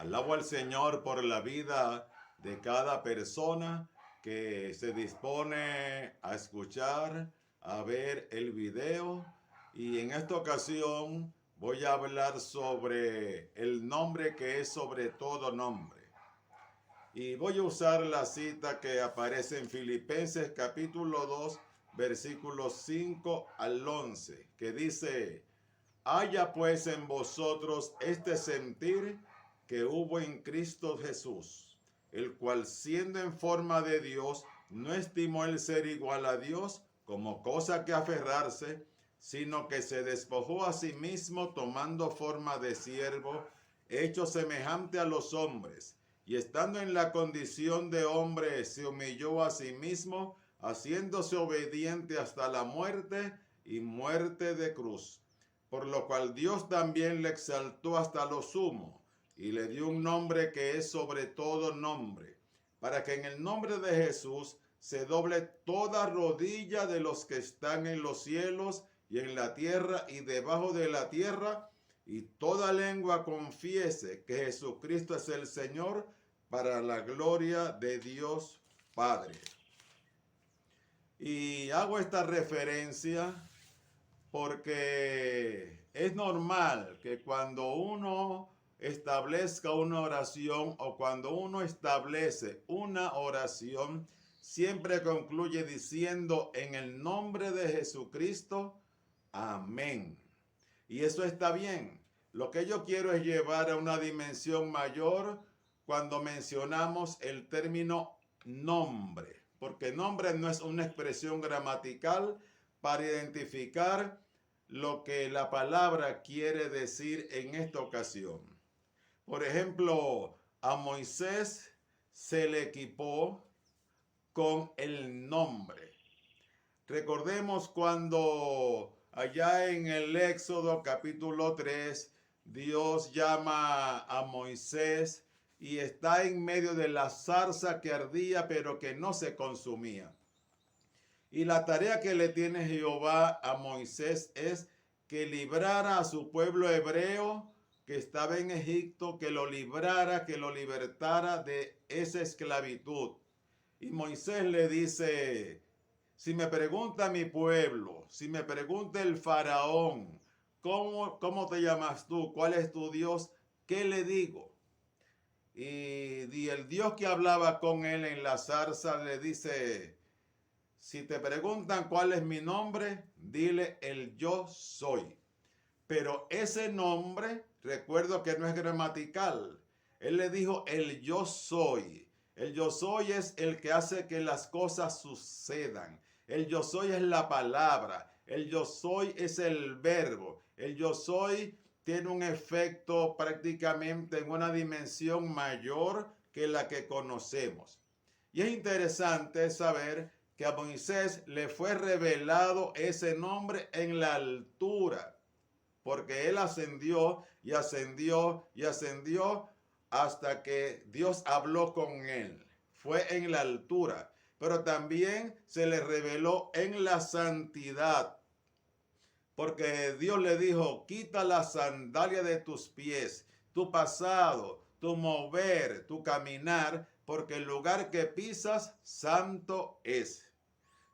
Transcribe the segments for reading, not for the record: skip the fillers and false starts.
Alabo al Señor por la vida de cada persona que se dispone a escuchar, a ver el video. Y en esta ocasión voy a hablar sobre el nombre que es sobre todo nombre. Y voy a usar la cita que aparece en Filipenses capítulo 2, versículos 5 al 11, que dice: haya pues en vosotros este sentir que hubo en Cristo Jesús, el cual siendo en forma de Dios, no estimó el ser igual a Dios como cosa que aferrarse, sino que se despojó a sí mismo tomando forma de siervo, hecho semejante a los hombres, y estando en la condición de hombre, se humilló a sí mismo, haciéndose obediente hasta la muerte y muerte de cruz. Por lo cual Dios también le exaltó hasta lo sumo y le dio un nombre que es sobre todo nombre, para que en el nombre de Jesús se doble toda rodilla de los que están en los cielos y en la tierra y debajo de la tierra, y toda lengua confiese que Jesucristo es el Señor, para la gloria de Dios Padre. Y hago esta referencia porque es normal que cuando uno establezca una oración o cuando uno establece una oración, siempre concluye diciendo en el nombre de Jesucristo, amén. Y eso está bien. Lo que yo quiero es llevar a una dimensión mayor cuando mencionamos el término nombre, porque nombre no es una expresión gramatical para identificar lo que la palabra quiere decir en esta ocasión. Por ejemplo, a Moisés se le equipó con el nombre. Recordemos cuando allá en el Éxodo capítulo 3, Dios llama a Moisés y está en medio de la zarza que ardía pero que no se consumía. Y la tarea que le tiene Jehová a Moisés es que librara a su pueblo hebreo que estaba en Egipto, que lo librara, que lo libertara de esa esclavitud. Y Moisés le dice: si me pregunta mi pueblo, si me pregunta el faraón, ¿cómo te llamas tú? ¿Cuál es tu Dios? ¿Qué le digo? Y el Dios que hablaba con él en la zarza le dice: si te preguntan cuál es mi nombre, dile el yo soy. Pero ese nombre, recuerdo que no es gramatical. Él le dijo el yo soy. El yo soy es el que hace que las cosas sucedan. El yo soy es la palabra. El yo soy es el verbo. El yo soy tiene un efecto prácticamente en una dimensión mayor que la que conocemos. Y es interesante saber que a Moisés le fue revelado ese nombre en la altura, porque él ascendió y ascendió y ascendió hasta que Dios habló con él. Fue en la altura, pero también se le reveló en la santidad, porque Dios le dijo: quita la sandalia de tus pies, tu pasado, tu mover, tu caminar, porque el lugar que pisas santo es.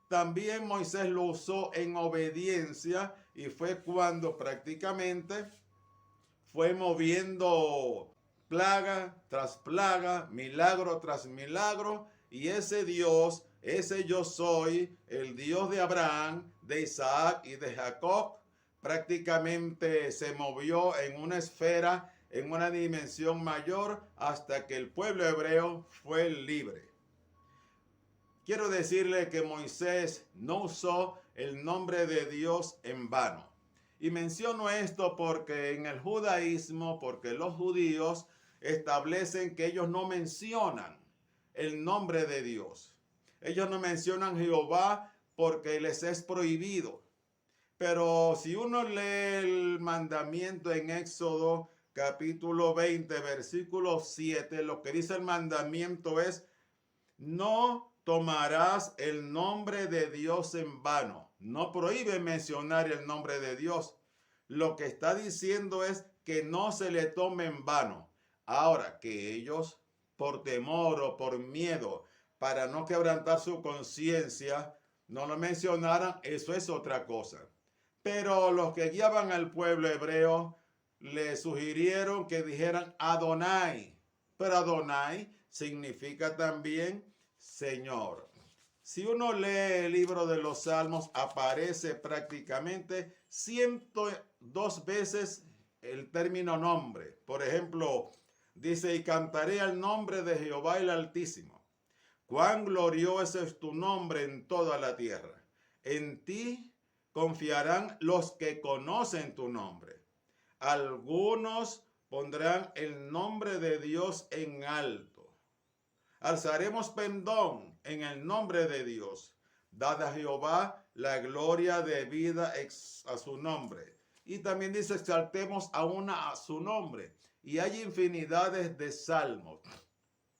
También Moisés lo usó en obediencia y fue cuando prácticamente fue moviendo plaga tras plaga, milagro tras milagro, y ese Dios, ese yo soy, el Dios de Abraham, de Isaac y de Jacob, prácticamente se movió en una esfera, en una dimensión mayor, hasta que el pueblo hebreo fue libre. Quiero decirle que Moisés no usó el nombre de Dios en vano. Y menciono esto porque en el judaísmo, porque los judíos establecen que ellos no mencionan el nombre de Dios. Ellos no mencionan Jehová porque les es prohibido. Pero si uno lee el mandamiento en Éxodo capítulo 20, versículo 7, lo que dice el mandamiento es: no tomarás el nombre de Dios en vano. No prohíbe mencionar el nombre de Dios. Lo que está diciendo es que no se le tome en vano. Ahora, que ellos, por temor o por miedo, para no quebrantar su conciencia, no lo mencionaran, eso es otra cosa. Pero los que guiaban al pueblo hebreo le sugirieron que dijeran Adonai. Pero Adonai significa también Señor. Si uno lee el libro de los Salmos, aparece prácticamente 102 veces el término nombre. Por ejemplo, dice, y cantaré al nombre de Jehová el Altísimo. Cuán glorioso es tu nombre en toda la tierra. En ti confiarán los que conocen tu nombre. Algunos pondrán el nombre de Dios en alto. Alzaremos pendón en el nombre de Dios. Dad a Jehová la gloria debida a su nombre. Y también dice, exaltemos aún a su nombre. Y hay infinidades de salmos.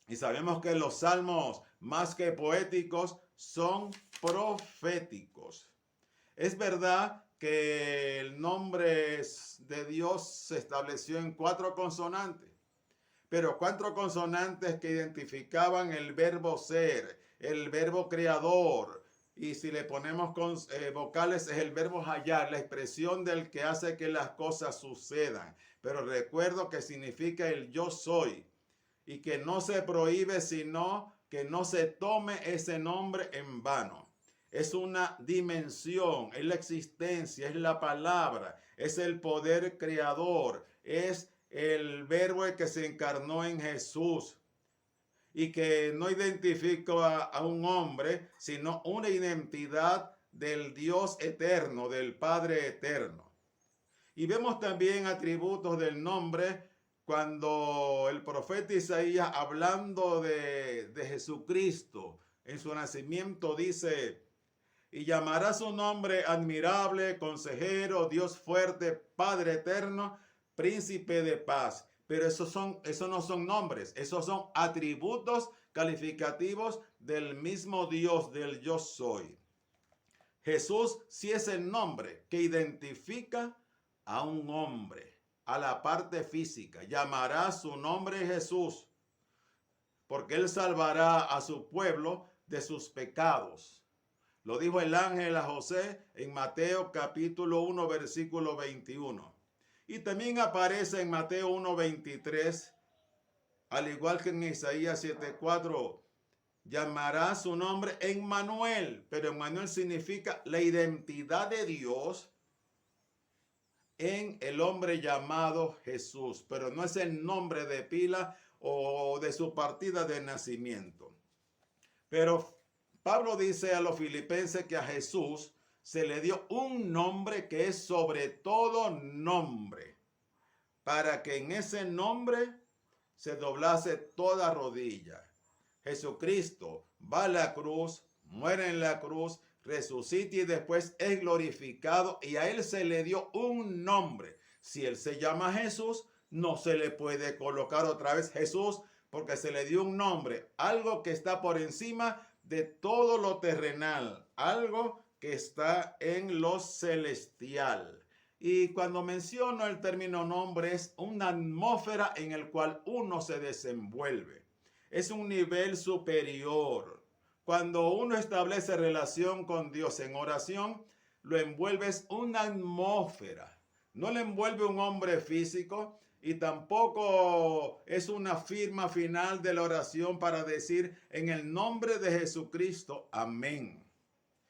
Y sabemos que los salmos, más que poéticos, son proféticos. Es verdad que el nombre de Dios se estableció en 4 consonantes, pero 4 consonantes que identificaban el verbo ser, el verbo creador, y si le ponemos vocales es el verbo hallar, la expresión del que hace que las cosas sucedan. Pero recuerdo que significa el yo soy, y que no se prohíbe, sino que no se tome ese nombre en vano. Es una dimensión, es la existencia, es la palabra, es el poder creador, es el verbo que se encarnó en Jesús y que no identifica a un hombre, sino una identidad del Dios eterno, del Padre eterno. Y vemos también atributos del nombre cuando el profeta Isaías, hablando de Jesucristo en su nacimiento, dice, y llamará su nombre admirable, consejero, Dios fuerte, Padre eterno, príncipe de paz. Pero esos no son nombres, esos son atributos calificativos del mismo Dios, del yo soy. Jesús sí es el nombre que identifica a un hombre, a la parte física. Llamará su nombre Jesús, porque él salvará a su pueblo de sus pecados. Lo dijo el ángel a José en Mateo capítulo 1, versículo 21. Y también aparece en Mateo 1:23, al igual que en Isaías 7:4, llamará su nombre Emmanuel, pero Emmanuel significa la identidad de Dios en el hombre llamado Jesús, pero no es el nombre de pila o de su partida de nacimiento. Pero Pablo dice a los filipenses que a Jesús se le dio un nombre que es sobre todo nombre, para que en ese nombre se doblase toda rodilla. Jesucristo va a la cruz, muere en la cruz, resucita y después es glorificado, y a él se le dio un nombre. Si él se llama Jesús, no se le puede colocar otra vez Jesús, porque se le dio un nombre, algo que está por encima de todo lo terrenal, algo que está en lo celestial. Y cuando menciono el término nombre, es una atmósfera en el cual uno se desenvuelve. Es un nivel superior. Cuando uno establece relación con Dios en oración, lo envuelve una atmósfera. No le envuelve un hombre físico, y tampoco es una firma final de la oración para decir en el nombre de Jesucristo, amén.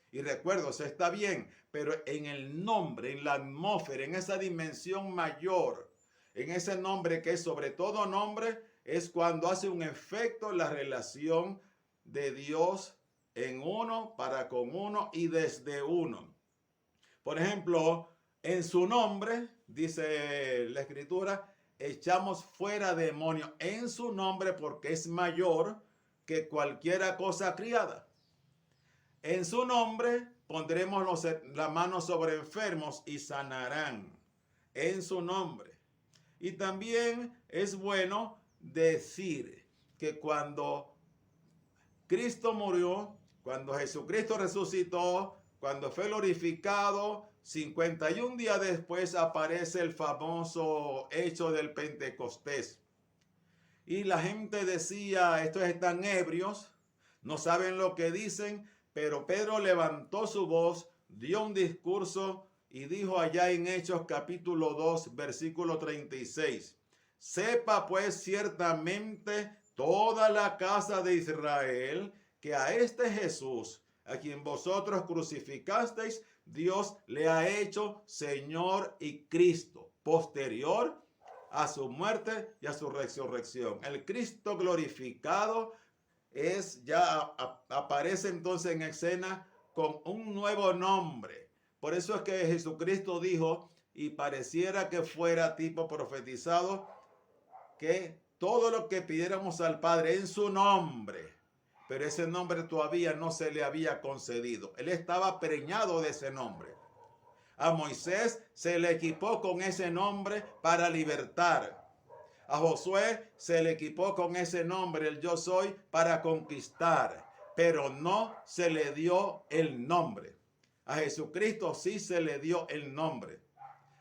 Y recuerdo, eso está bien, pero en el nombre, en la atmósfera, en esa dimensión mayor, en ese nombre que es sobre todo nombre, es cuando hace un efecto la relación de Dios en uno, para con uno y desde uno. Por ejemplo, en su nombre, dice la Escritura, echamos fuera demonios en su nombre, porque es mayor que cualquier cosa criada. En su nombre pondremos la mano sobre enfermos y sanarán. En su nombre. Y también es bueno decir que cuando Cristo murió, cuando Jesucristo resucitó, cuando fue glorificado, 51 días después aparece el famoso hecho del Pentecostés. Y la gente decía, estos están ebrios, no saben lo que dicen, pero Pedro levantó su voz, dio un discurso y dijo allá en Hechos capítulo 2, versículo 36, sepa pues ciertamente toda la casa de Israel que a este Jesús, a quien vosotros crucificasteis, Dios le ha hecho Señor y Cristo, posterior a su muerte y a su resurrección. El Cristo glorificado aparece entonces en escena con un nuevo nombre. Por eso es que Jesucristo dijo, y pareciera que fuera tipo profetizado, que todo lo que pidiéramos al Padre en su nombre, pero ese nombre todavía no se le había concedido. Él estaba preñado de ese nombre. A Moisés se le equipó con ese nombre para libertar. A Josué se le equipó con ese nombre, el yo soy, para conquistar. Pero no se le dio el nombre. A Jesucristo sí se le dio el nombre.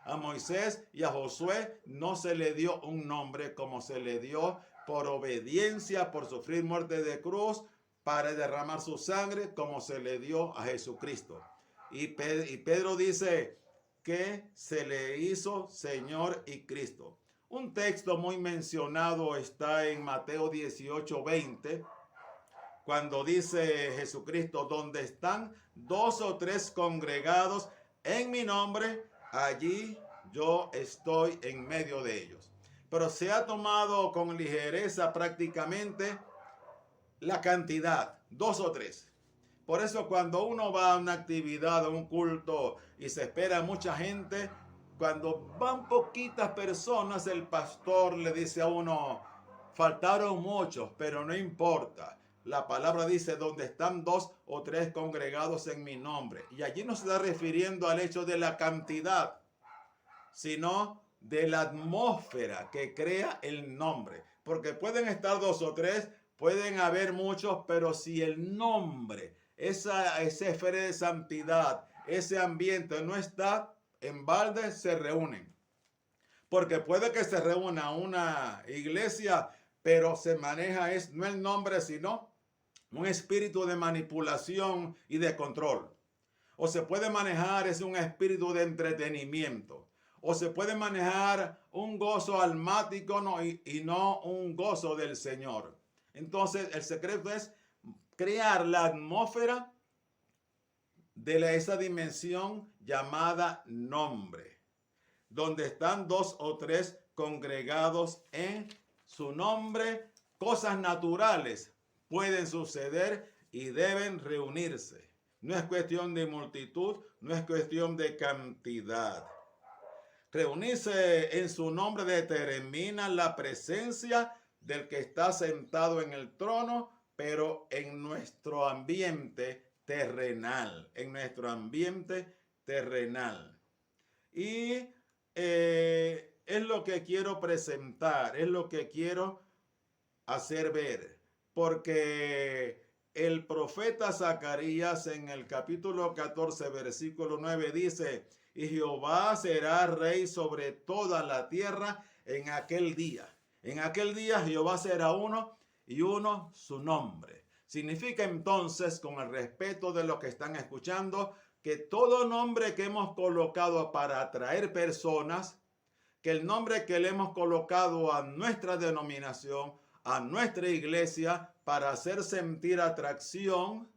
A Moisés y a Josué no se le dio un nombre como se le dio por obediencia, por sufrir muerte de cruz, para derramar su sangre, como se le dio a Jesucristo. Y Pedro dice que se le hizo Señor y Cristo. Un texto muy mencionado está en Mateo 18:20, cuando dice Jesucristo, donde están 2 o 3 congregados en mi nombre, allí yo estoy en medio de ellos. Pero se ha tomado con ligereza prácticamente la cantidad, 2 o 3. Por eso cuando uno va a una actividad, a un culto y se espera mucha gente, cuando van poquitas personas, el pastor le dice a uno, faltaron muchos, pero no importa. La palabra dice, donde están 2 o 3 congregados en mi nombre. Y allí no se está refiriendo al hecho de la cantidad, sino de la atmósfera que crea el nombre. Porque pueden estar 2 o 3, pueden haber muchos, pero si el nombre, esa esfera de santidad, ese ambiente no está, en balde se reúnen. Porque puede que se reúna una iglesia, pero se maneja no el nombre, sino un espíritu de manipulación y de control. O se puede manejar un espíritu de entretenimiento. O se puede manejar un gozo almático y no un gozo del Señor. Entonces el secreto es crear la atmósfera de esa dimensión llamada nombre, donde están 2 o 3 congregados en su nombre, cosas naturales pueden suceder y deben reunirse. No es cuestión de multitud, no es cuestión de cantidad. Reunirse en su nombre determina la presencia del que está sentado en el trono, pero en nuestro ambiente terrenal, Y es lo que quiero presentar, es lo que quiero hacer ver, porque el profeta Zacarías en el capítulo 14, versículo 9 dice, y Jehová será rey sobre toda la tierra en aquel día. En aquel día Jehová será uno y uno su nombre. Significa entonces, con el respeto de los que están escuchando, que todo nombre que hemos colocado para atraer personas, que el nombre que le hemos colocado a nuestra denominación, a nuestra iglesia, para hacer sentir atracción,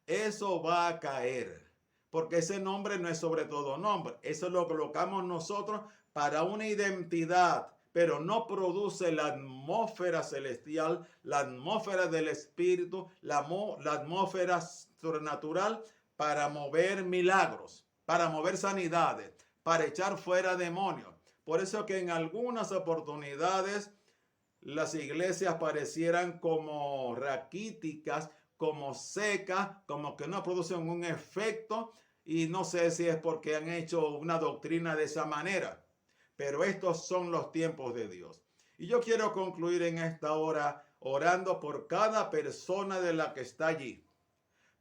eso va a caer. Porque ese nombre no es sobre todo nombre. Eso lo colocamos nosotros para una identidad, pero no produce la atmósfera celestial, la atmósfera del Espíritu, la atmósfera sobrenatural para mover milagros, para mover sanidades, para echar fuera demonios. Por eso que en algunas oportunidades las iglesias parecieran como raquíticas, como secas, como que no producen un efecto, y no sé si es porque han hecho una doctrina de esa manera, pero estos son los tiempos de Dios. Y yo quiero concluir en esta hora orando por cada persona de la que está allí,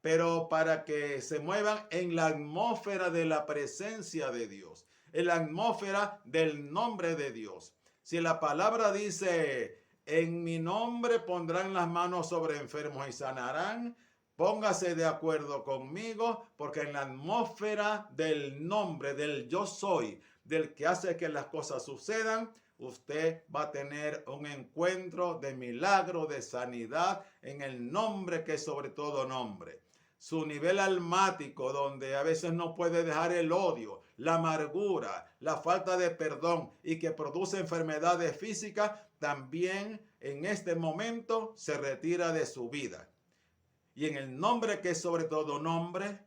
pero para que se muevan en la atmósfera de la presencia de Dios, en la atmósfera del nombre de Dios. Si la palabra dice En mi nombre pondrán las manos sobre enfermos y sanarán. Póngase de acuerdo conmigo, porque en la atmósfera del nombre, del yo soy, del que hace que las cosas sucedan, usted va a tener un encuentro de milagro, de sanidad, en el nombre que es sobre todo nombre. Su nivel almático, donde a veces no puede dejar el odio, la amargura, la falta de perdón y que produce enfermedades físicas, también en este momento se retira de su vida. Y en el nombre que es sobre todo nombre,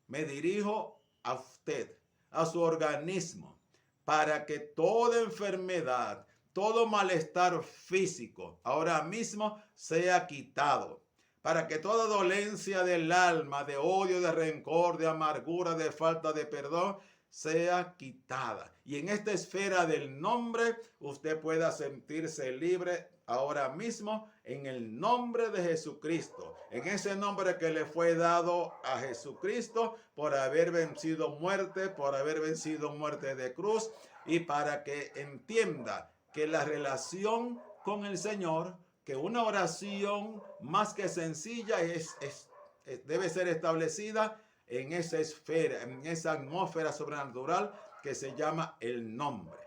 me dirijo a usted, a su organismo, para que toda enfermedad, todo malestar físico ahora mismo sea quitado. Para que toda dolencia del alma, de odio, de rencor, de amargura, de falta de perdón, sea quitada. Y en esta esfera del nombre, usted pueda sentirse libre ahora mismo en el nombre de Jesucristo, en ese nombre que le fue dado a Jesucristo por haber vencido muerte, por haber vencido muerte de cruz, y para que entienda que la relación con el Señor, que una oración más que sencilla debe ser establecida en esa esfera, en esa atmósfera sobrenatural que se llama el nombre.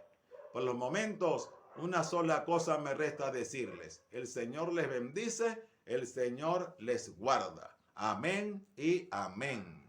Por los momentos, una sola cosa me resta decirles: el Señor les bendice, el Señor les guarda. Amén y amén.